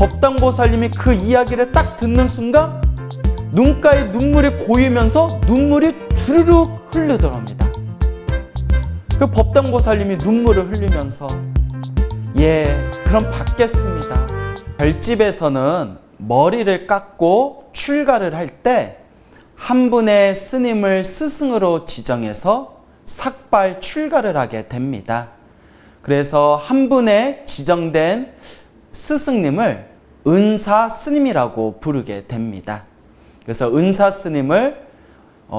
법당보살님이 그 이야기를 딱 듣는 순간 눈가에 눈물이 고이면서 눈물이 주르륵 흐르더랍니다. 그 법당보살님이 눈물을 흘리면서 그럼 받겠습니다. 별집에서는 머리를 깎고 출가를 할 때 한 분의 스님을 스승으로 지정해서 삭발 출가를 하게 됩니다. 그래서 한 분의 지정된 스승님을 은사 스님이라고 부르게 됩니다. 그래서 은사 스님을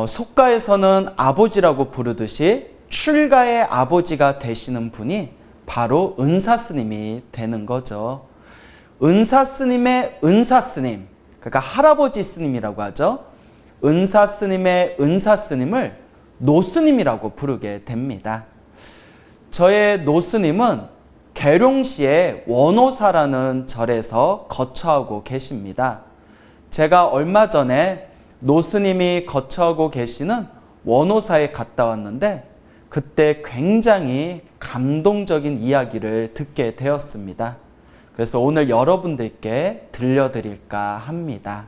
속가에서는 아버지라고 부르듯이 출가의 아버지가 되시는 분이 바로 은사 스님이 되는 거죠. 은사 스님의 은사 스님, 그러니까 할아버지 스님이라고 하죠. 은사 스님의 은사 스님을 노스님이라고 부르게 됩니다. 저의 노스님은 계룡시의 원호사라는 절에서 거처하고 계십니다. 제가 얼마 전에 노스님이 거처하고 계시는 원호사에 갔다 왔는데 그때 굉장히 감동적인 이야기를 듣게 되었습니다. 그래서 오늘 여러분들께 들려드릴까 합니다.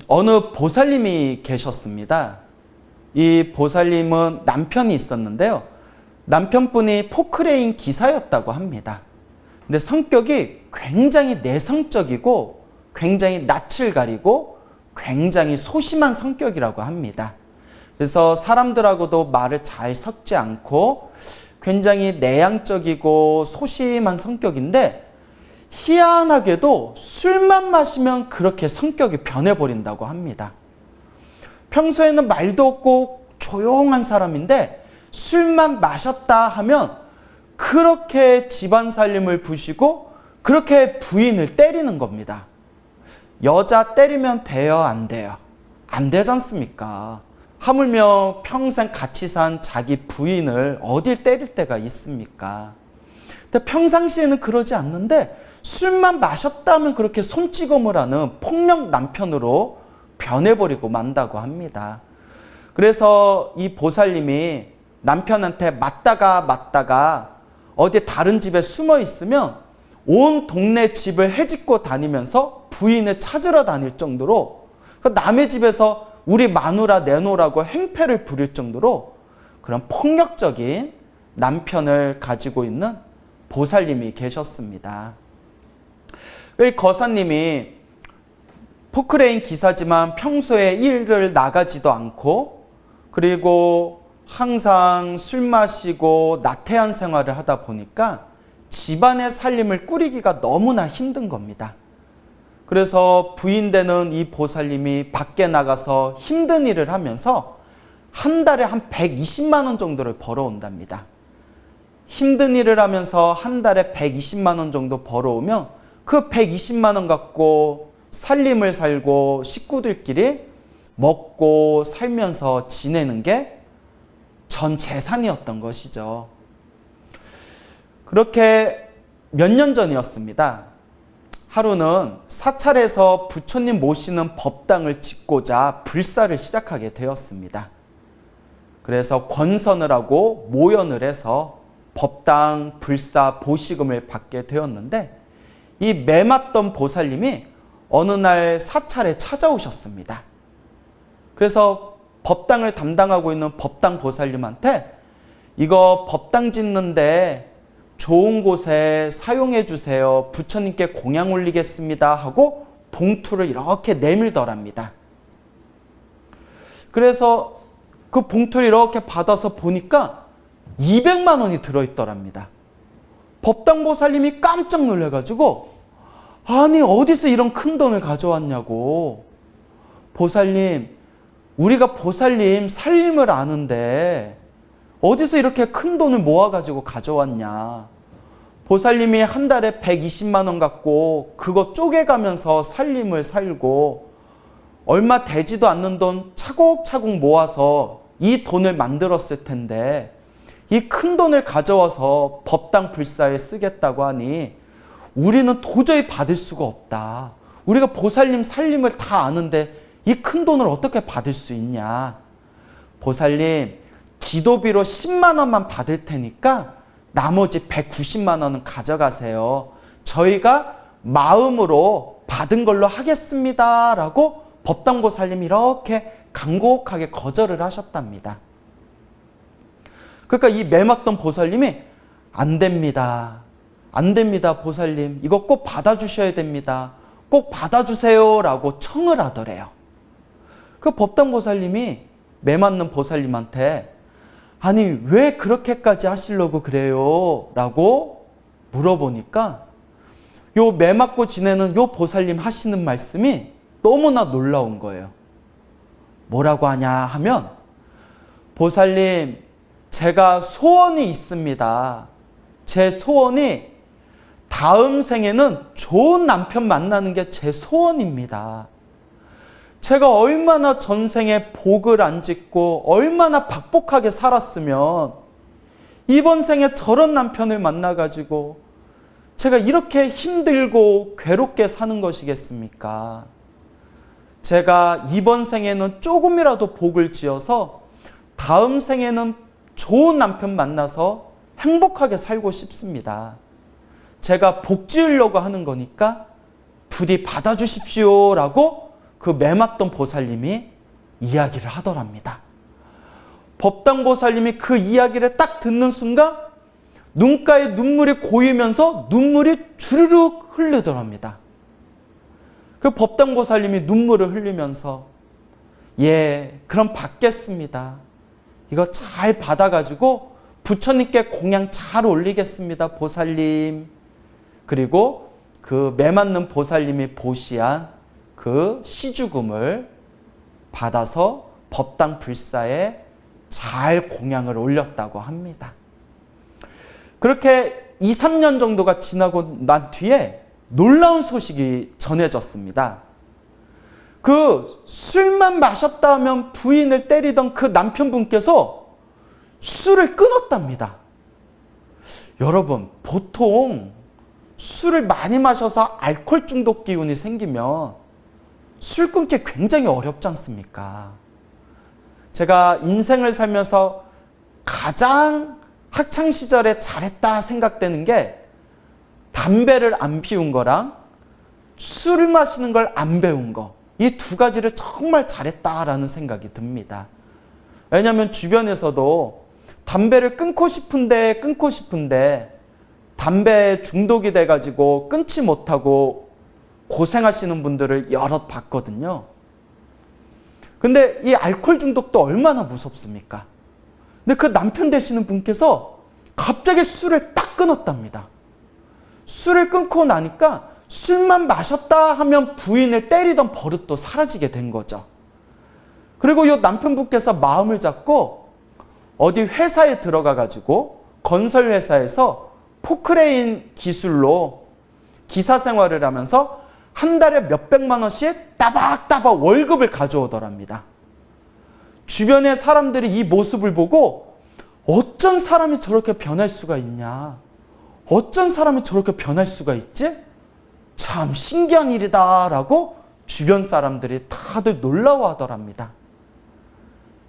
어느 보살님이 계셨습니다. 이 보살님은 남편이 있었는데요. 남편분이 포크레인 기사였다고 합니다. 근데 성격이 굉장히 내성적이고 굉장히 낯을 가리고 굉장히 소심한 성격이라고 합니다. 그래서 사람들하고도 말을 잘 섞지 않고 굉장히 내향적이고 소심한 성격인데 희한하게도 술만 마시면 그렇게 성격이 변해버린다고 합니다. 평소에는 말도 없고 조용한 사람인데 술만 마셨다 하면 그렇게 집안 살림을 부시고 그렇게 부인을 때리는 겁니다. 여자 때리면 돼요, 안 돼요? 안 되지 않습니까? 하물며 평생 같이 산 자기 부인을 어딜 때릴 때가 있습니까? 근데 평상시에는 그러지 않는데 술만 마셨다면 그렇게 손찌검을 하는 폭력 남편으로 변해버리고 만다고 합니다. 그래서 이 보살님이 남편한테 맞다가 어디 다른 집에 숨어 있으면 온 동네 집을 헤집고 다니면서 부인을 찾으러 다닐 정도로 남의 집에서 우리 마누라 내놓으라고 행패를 부릴 정도로 그런 폭력적인 남편을 가지고 있는 보살님이 계셨습니다. 이 거사님이 포크레인 기사지만 평소에 일을 나가지도 않고 그리고 항상 술 마시고 나태한 생활을 하다 보니까 집안의 살림을 꾸리기가 너무나 힘든 겁니다. 그래서 부인되는 이 보살님이 밖에 나가서 힘든 일을 하면서 한 달에 한 120만 원 정도를 벌어온답니다. 힘든 일을 하면서 한 달에 120만 원 정도 벌어오면 그 120만 원 갖고 살림을 살고 식구들끼리 먹고 살면서 지내는 게 전 재산이었던 것이죠. 그렇게 몇 년 전이었습니다. 하루는 사찰에서 부처님 모시는 법당을 짓고자 불사를 시작하게 되었습니다. 그래서 권선을 하고 모연을 해서 법당 불사 보시금을 받게 되었는데 이 매맞던 보살님이 어느 날 사찰에 찾아오셨습니다. 그래서 법당을 담당하고 있는 법당 보살님한테 이거 법당 짓는데 좋은 곳에 사용해 주세요. 부처님께 공양 올리겠습니다 하고 봉투를 이렇게 내밀더랍니다. 그래서 그 봉투를 이렇게 받아서 보니까 200만 원이 들어있더랍니다. 법당보살님이 깜짝 놀래가지고 아니 어디서 이런 큰 돈을 가져왔냐고. 보살님, 우리가 보살님 살림을 아는데 어디서 이렇게 큰 돈을 모아가지고 가져왔냐. 보살님이 한 달에 120만 원 갖고 그거 쪼개가면서 살림을 살고 얼마 되지도 않는 돈 차곡차곡 모아서 이 돈을 만들었을 텐데 이 큰 돈을 가져와서 법당 불사에 쓰겠다고 하니 우리는 도저히 받을 수가 없다. 우리가 보살님 살림을 다 아는데 이 큰 돈을 어떻게 받을 수 있냐. 보살님 기도비로 10만 원만 받을 테니까 나머지 190만 원은 가져가세요. 저희가 마음으로 받은 걸로 하겠습니다 라고 법당보살님이 이렇게 간곡하게 거절을 하셨답니다. 그러니까 이 매맞던 보살님이 안 됩니다. 안 됩니다, 보살님. 이거 꼭 받아주셔야 됩니다. 꼭 받아주세요 라고 청을 하더래요. 그 법당보살님이 매맞는 보살님한테 아니 왜 그렇게까지 하시려고 그래요? 라고 물어보니까 요 매맞고 지내는 요 보살님 하시는 말씀이 너무나 놀라운 거예요. 뭐라고 하냐 하면 보살님 제가 소원이 있습니다. 제 소원이 다음 생에는 좋은 남편 만나는 게 제 소원입니다. 제가 얼마나 전생에 복을 안 짓고 얼마나 박복하게 살았으면 이번 생에 저런 남편을 만나가지고 제가 이렇게 힘들고 괴롭게 사는 것이겠습니까? 제가 이번 생에는 조금이라도 복을 지어서 다음 생에는 좋은 남편 만나서 행복하게 살고 싶습니다. 제가 복 지으려고 하는 거니까 부디 받아주십시오 라고 그 매맞던 보살님이 이야기를 하더랍니다. 법당보살님이 그 이야기를 딱 듣는 순간 눈가에 눈물이 고이면서 눈물이 주르륵 흐르더랍니다. 그 법당보살님이 눈물을 흘리면서 예, 그럼 받겠습니다. 이거 잘 받아가지고 부처님께 공양 잘 올리겠습니다, 보살님. 그리고 그 매맞는 보살님이 보시한 그 시주금을 받아서 법당 불사에 잘 공양을 올렸다고 합니다. 그렇게 2, 3년 정도가 지나고 난 뒤에 놀라운 소식이 전해졌습니다. 그 술만 마셨다 하면 부인을 때리던 그 남편분께서 술을 끊었답니다. 여러분, 보통 술을 많이 마셔서 알코올 중독 기운이 생기면 술 끊기 굉장히 어렵지 않습니까? 제가 인생을 살면서 가장 학창시절에 잘했다 생각되는 게 담배를 안 피운 거랑 술을 마시는 걸 안 배운 거, 이 두 가지를 정말 잘했다라는 생각이 듭니다. 왜냐하면 주변에서도 담배를 끊고 싶은데 담배 중독이 돼가지고 끊지 못하고 고생하시는 분들을 여럿 봤거든요. 근데 이 알코올 중독도 얼마나 무섭습니까? 근데 그 남편 되시는 분께서 갑자기 술을 딱 끊었답니다. 술을 끊고 나니까 술만 마셨다 하면 부인을 때리던 버릇도 사라지게 된 거죠. 그리고 이 남편분께서 마음을 잡고 어디 회사에 들어가가지고 건설회사에서 포크레인 기술로 기사 생활을 하면서 한 달에 몇백만 원씩 따박따박 월급을 가져오더랍니다. 주변의 사람들이 이 모습을 보고 어쩐 사람이 저렇게 변할 수가 있냐? 어쩐 사람이 저렇게 변할 수가 있지? 참 신기한 일이다 라고 주변 사람들이 다들 놀라워하더랍니다.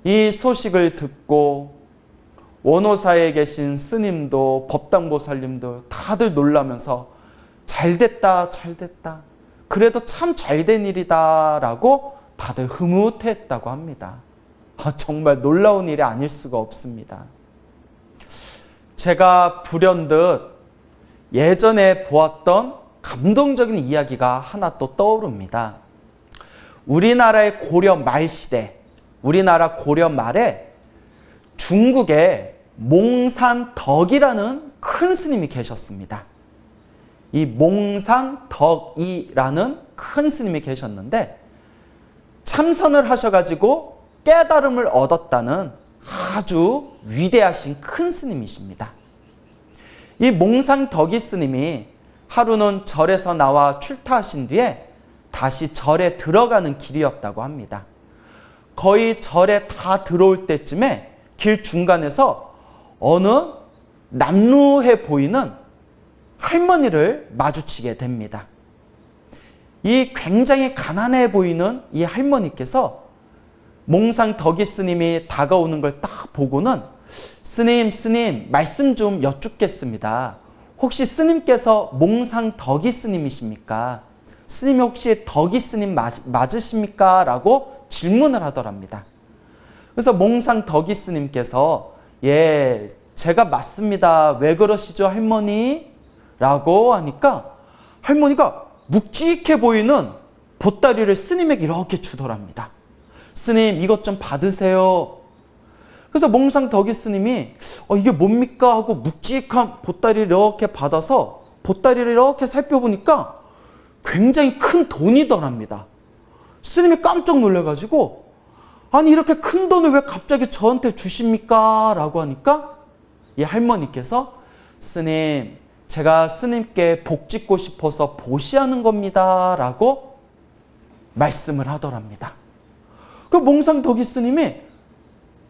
이 소식을 듣고 원호사에 계신 스님도 법당보살님도 다들 놀라면서 잘됐다 잘됐다 그래도 참 잘된 일이다 라고 다들 흐뭇해했다고 합니다. 정말 놀라운 일이 아닐 수가 없습니다. 제가 불현듯 예전에 보았던 감동적인 이야기가 하나 또 떠오릅니다. 우리나라의 고려 말 시대, 우리나라 고려 말에 중국에 몽산덕이라는 큰 스님이 계셨습니다. 이 몽산덕이라는 큰 스님이 계셨는데 참선을 하셔가지고 깨달음을 얻었다는 아주 위대하신 큰 스님이십니다. 이 몽산덕이 스님이 하루는 절에서 나와 출타하신 뒤에 다시 절에 들어가는 길이었다고 합니다. 거의 절에 다 들어올 때쯤에 길 중간에서 어느 남루해 보이는 할머니를 마주치게 됩니다. 이 굉장히 가난해 보이는 이 할머니께서 몽상덕이 스님이 다가오는 걸 딱 보고는 스님 말씀 좀 여쭙겠습니다. 혹시 스님께서 몽상 덕이 스님이십니까? 스님이 혹시 덕이 스님 맞으십니까? 라고 질문을 하더랍니다. 그래서 몽상 덕이 스님께서 예, 제가 맞습니다. 왜 그러시죠, 할머니? 라고 하니까 할머니가 묵직해 보이는 보따리를 스님에게 이렇게 주더랍니다. 스님, 이것 좀 받으세요. 그래서 몽상 덕이 스님이 이게 뭡니까? 하고 묵직한 보따리를 이렇게 받아서 보따리를 이렇게 살펴보니까 굉장히 큰 돈이더랍니다. 스님이 깜짝 놀라가지고 아니 이렇게 큰 돈을 왜 갑자기 저한테 주십니까? 라고 하니까 이 할머니께서 스님, 제가 스님께 복 짓고 싶어서 보시하는 겁니다. 라고 말씀을 하더랍니다. 그 몽상 덕이 스님이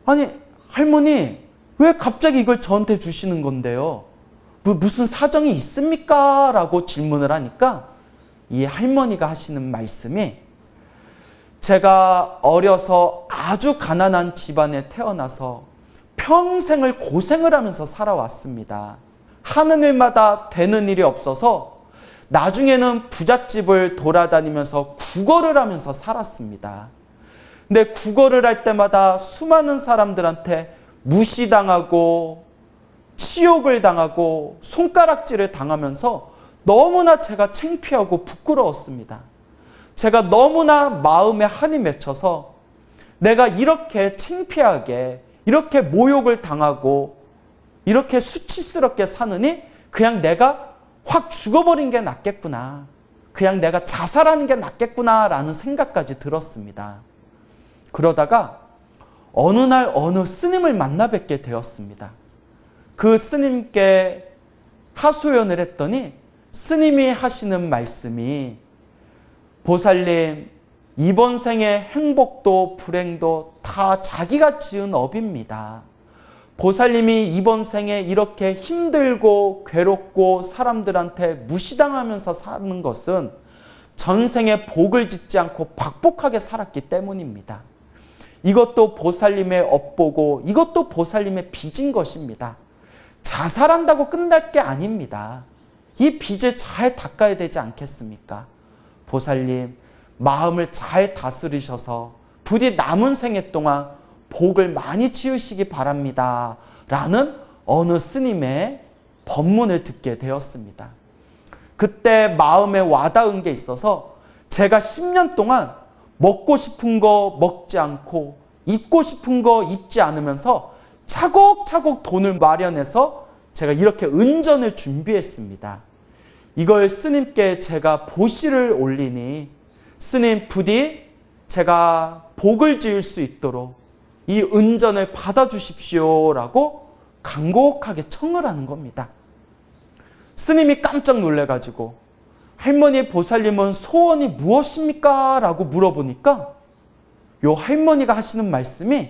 아니 할머니 왜 갑자기 이걸 저한테 주시는 건데요? 무슨 사정이 있습니까? 라고 질문을 하니까 이 할머니가 하시는 말씀이 제가 어려서 아주 가난한 집안에 태어나서 평생을 고생을 하면서 살아왔습니다. 하는 일마다 되는 일이 없어서 나중에는 부잣집을 돌아다니면서 구걸을 하면서 살았습니다. 근데 구걸을 할 때마다 수많은 사람들한테 무시당하고 치욕을 당하고 손가락질을 당하면서 너무나 제가 창피하고 부끄러웠습니다. 제가 너무나 마음에 한이 맺혀서 내가 이렇게 창피하게 이렇게 모욕을 당하고 이렇게 수치스럽게 사느니 그냥 내가 확 죽어버린 게 낫겠구나. 그냥 내가 자살하는 게 낫겠구나 라는 생각까지 들었습니다. 그러다가 어느 날 어느 스님을 만나 뵙게 되었습니다. 그 스님께 하소연을 했더니 스님이 하시는 말씀이 보살님, 이번 생의 행복도 불행도 다 자기가 지은 업입니다. 보살님이 이번 생에 이렇게 힘들고 괴롭고 사람들한테 무시당하면서 사는 것은 전생에 복을 짓지 않고 박복하게 살았기 때문입니다. 이것도 보살님의 업보고 이것도 보살님의 빚인 것입니다. 자살한다고 끝날 게 아닙니다. 이 빚을 잘 닦아야 되지 않겠습니까? 보살님, 마음을 잘 다스리셔서 부디 남은 생애 동안 복을 많이 지으시기 바랍니다. 라는 어느 스님의 법문을 듣게 되었습니다. 그때 마음에 와닿은 게 있어서 제가 10년 동안 먹고 싶은 거 먹지 않고 입고 싶은 거 입지 않으면서 차곡차곡 돈을 마련해서 제가 이렇게 은전을 준비했습니다. 이걸 스님께 제가 보시를 올리니 스님 부디 제가 복을 지을 수 있도록 이 은전을 받아주십시오 라고 간곡하게 청을 하는 겁니다. 스님이 깜짝 놀래가지고 할머니 보살님은 소원이 무엇입니까? 라고 물어보니까 요 할머니가 하시는 말씀이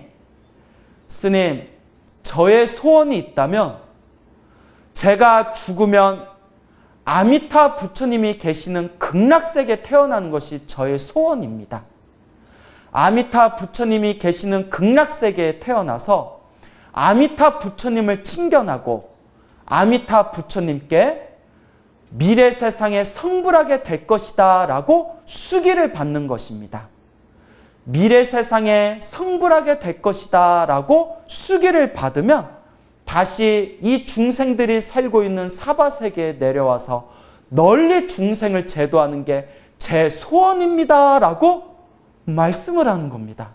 스님, 저의 소원이 있다면 제가 죽으면 아미타 부처님이 계시는 극락세계에 태어나는 것이 저의 소원입니다. 아미타 부처님이 계시는 극락세계에 태어나서 아미타 부처님을 친견하고 아미타 부처님께 미래 세상에 성불하게 될 것이다 라고 수기를 받는 것입니다. 미래 세상에 성불하게 될 것이다 라고 수기를 받으면 다시 이 중생들이 살고 있는 사바세계에 내려와서 널리 중생을 제도하는 게 제 소원입니다 라고 말씀을 하는 겁니다.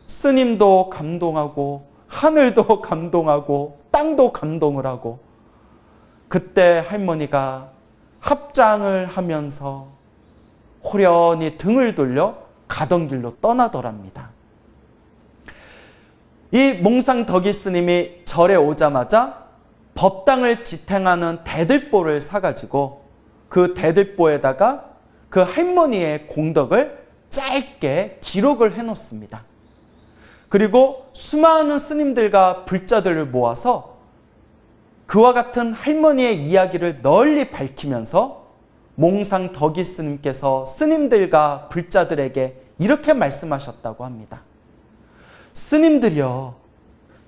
스님도 감동하고 하늘도 감동하고 땅도 감동을 하고 그때 할머니가 합장을 하면서 호련히 등을 돌려 가던 길로 떠나더랍니다. 이 몽상 덕이 스님이 절에 오자마자 법당을 지탱하는 대들보를 사가지고 그 대들보에다가 그 할머니의 공덕을 짧게 기록을 해놓습니다. 그리고 수많은 스님들과 불자들을 모아서 그와 같은 할머니의 이야기를 널리 밝히면서 몽상 덕이 스님께서 스님들과 불자들에게 이렇게 말씀하셨다고 합니다. 스님들이여,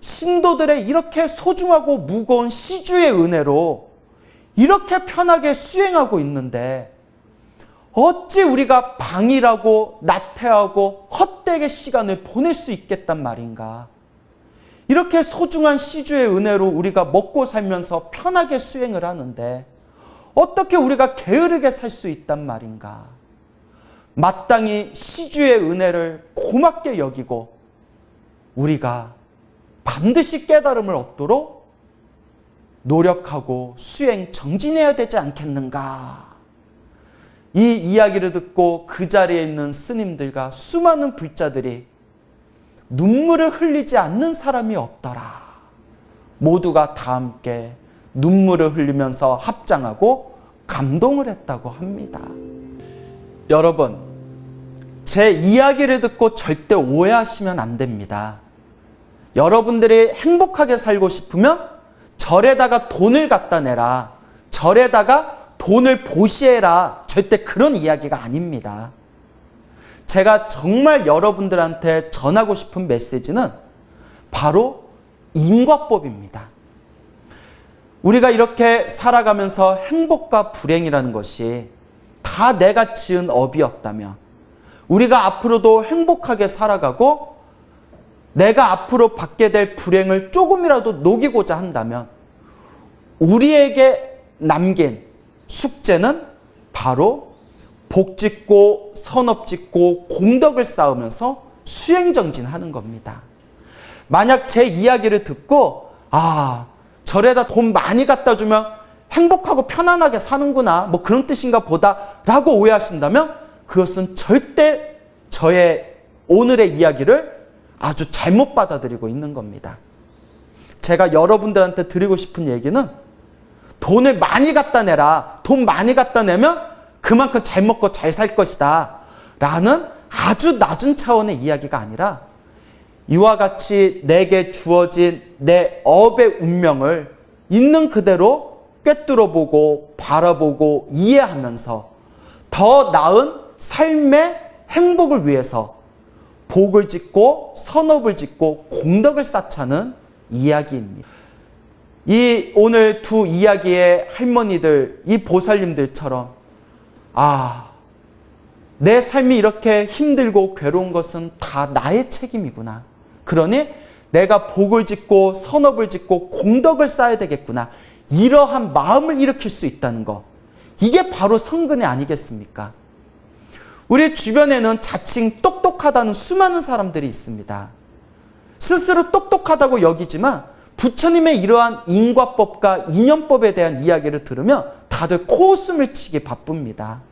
신도들의 이렇게 소중하고 무거운 시주의 은혜로 이렇게 편하게 수행하고 있는데 어찌 우리가 방일하고 나태하고 헛되게 시간을 보낼 수 있겠단 말인가. 이렇게 소중한 시주의 은혜로 우리가 먹고 살면서 편하게 수행을 하는데 어떻게 우리가 게으르게 살 수 있단 말인가. 마땅히 시주의 은혜를 고맙게 여기고 우리가 반드시 깨달음을 얻도록 노력하고 수행 정진해야 되지 않겠는가. 이 이야기를 듣고 그 자리에 있는 스님들과 수많은 불자들이 눈물을 흘리지 않는 사람이 없더라. 모두가 다 함께 눈물을 흘리면서 합장하고 감동을 했다고 합니다. 여러분, 제 이야기를 듣고 절대 오해하시면 안 됩니다. 여러분들이 행복하게 살고 싶으면 절에다가 돈을 갖다 내라, 절에다가 돈을 보시해라, 절대 그런 이야기가 아닙니다. 제가 정말 여러분들한테 전하고 싶은 메시지는 바로 인과법입니다. 우리가 이렇게 살아가면서 행복과 불행이라는 것이 다 내가 지은 업이었다면 우리가 앞으로도 행복하게 살아가고 내가 앞으로 받게 될 불행을 조금이라도 녹이고자 한다면 우리에게 남긴 숙제는 바로 복 짓고 선업 짓고 공덕을 쌓으면서 수행정진하는 겁니다. 만약 제 이야기를 듣고 절에다 돈 많이 갖다 주면 행복하고 편안하게 사는구나, 뭐 그런 뜻인가 보다 라고 오해하신다면 그것은 절대 저의 오늘의 이야기를 아주 잘못 받아들이고 있는 겁니다. 제가 여러분들한테 드리고 싶은 얘기는 돈을 많이 갖다 내라, 돈 많이 갖다 내면 그만큼 잘 먹고 잘 살 것이다 라는 아주 낮은 차원의 이야기가 아니라 이와 같이 내게 주어진 내 업의 운명을 있는 그대로 꿰뚫어보고 바라보고 이해하면서 더 나은 삶의 행복을 위해서 복을 짓고 선업을 짓고 공덕을 쌓자는 이야기입니다. 이 오늘 두 이야기의 할머니들, 이 보살님들처럼 내 삶이 이렇게 힘들고 괴로운 것은 다 나의 책임이구나. 그러니 내가 복을 짓고 선업을 짓고 공덕을 쌓아야 되겠구나. 이러한 마음을 일으킬 수 있다는 것. 이게 바로 성근이 아니겠습니까? 우리 주변에는 자칭 똑똑하다는 수많은 사람들이 있습니다. 스스로 똑똑하다고 여기지만 부처님의 이러한 인과법과 인연법에 대한 이야기를 들으면 다들 코웃음을 치기 바쁩니다.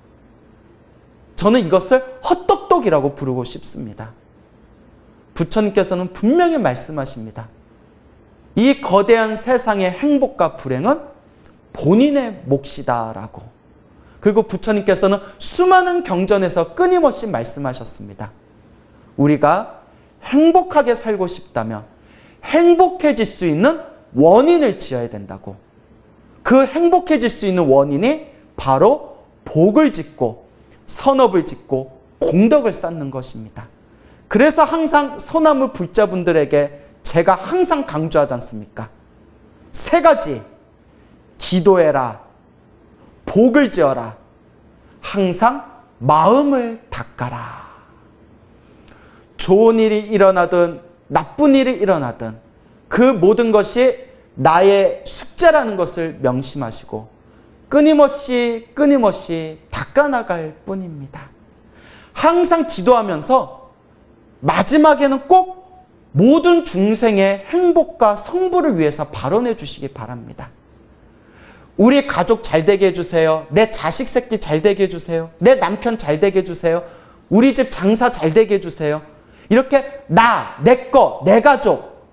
저는 이것을 헛똑똑이라고 부르고 싶습니다. 부처님께서는 분명히 말씀하십니다. 이 거대한 세상의 행복과 불행은 본인의 몫이다라고. 그리고 부처님께서는 수많은 경전에서 끊임없이 말씀하셨습니다. 우리가 행복하게 살고 싶다면 행복해질 수 있는 원인을 지어야 된다고. 그 행복해질 수 있는 원인이 바로 복을 짓고 선업을 짓고 공덕을 쌓는 것입니다. 그래서 항상 소나무 불자분들에게 제가 항상 강조하지 않습니까? 세 가지. 기도해라, 복을 지어라, 항상 마음을 닦아라. 좋은 일이 일어나든 나쁜 일이 일어나든 그 모든 것이 나의 숙제라는 것을 명심하시고 끊임없이 닦아나갈 뿐입니다. 항상 기도하면서 마지막에는 꼭 모든 중생의 행복과 성부를 위해서 발언해 주시기 바랍니다. 우리 가족 잘 되게 해주세요. 내 자식 새끼 잘 되게 해주세요. 내 남편 잘 되게 해주세요. 우리 집 장사 잘 되게 해주세요. 이렇게 내 거, 내 가족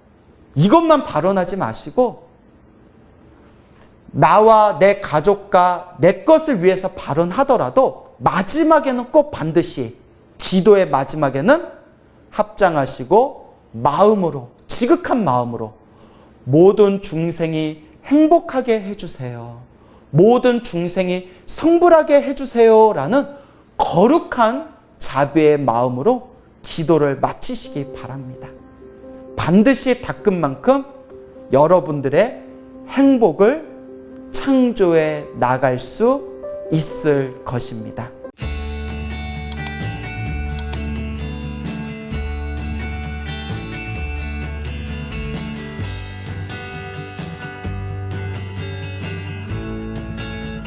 이것만 발언하지 마시고 나와 내 가족과 내 것을 위해서 발언하더라도 마지막에는 꼭 반드시 기도의 마지막에는 합장하시고 마음으로, 지극한 마음으로 모든 중생이 행복하게 해주세요. 모든 중생이 성불하게 해주세요. 라는 거룩한 자비의 마음으로 기도를 마치시기 바랍니다. 반드시 닦은 만큼 여러분들의 행복을 창조해 나갈 수 있을 것입니다.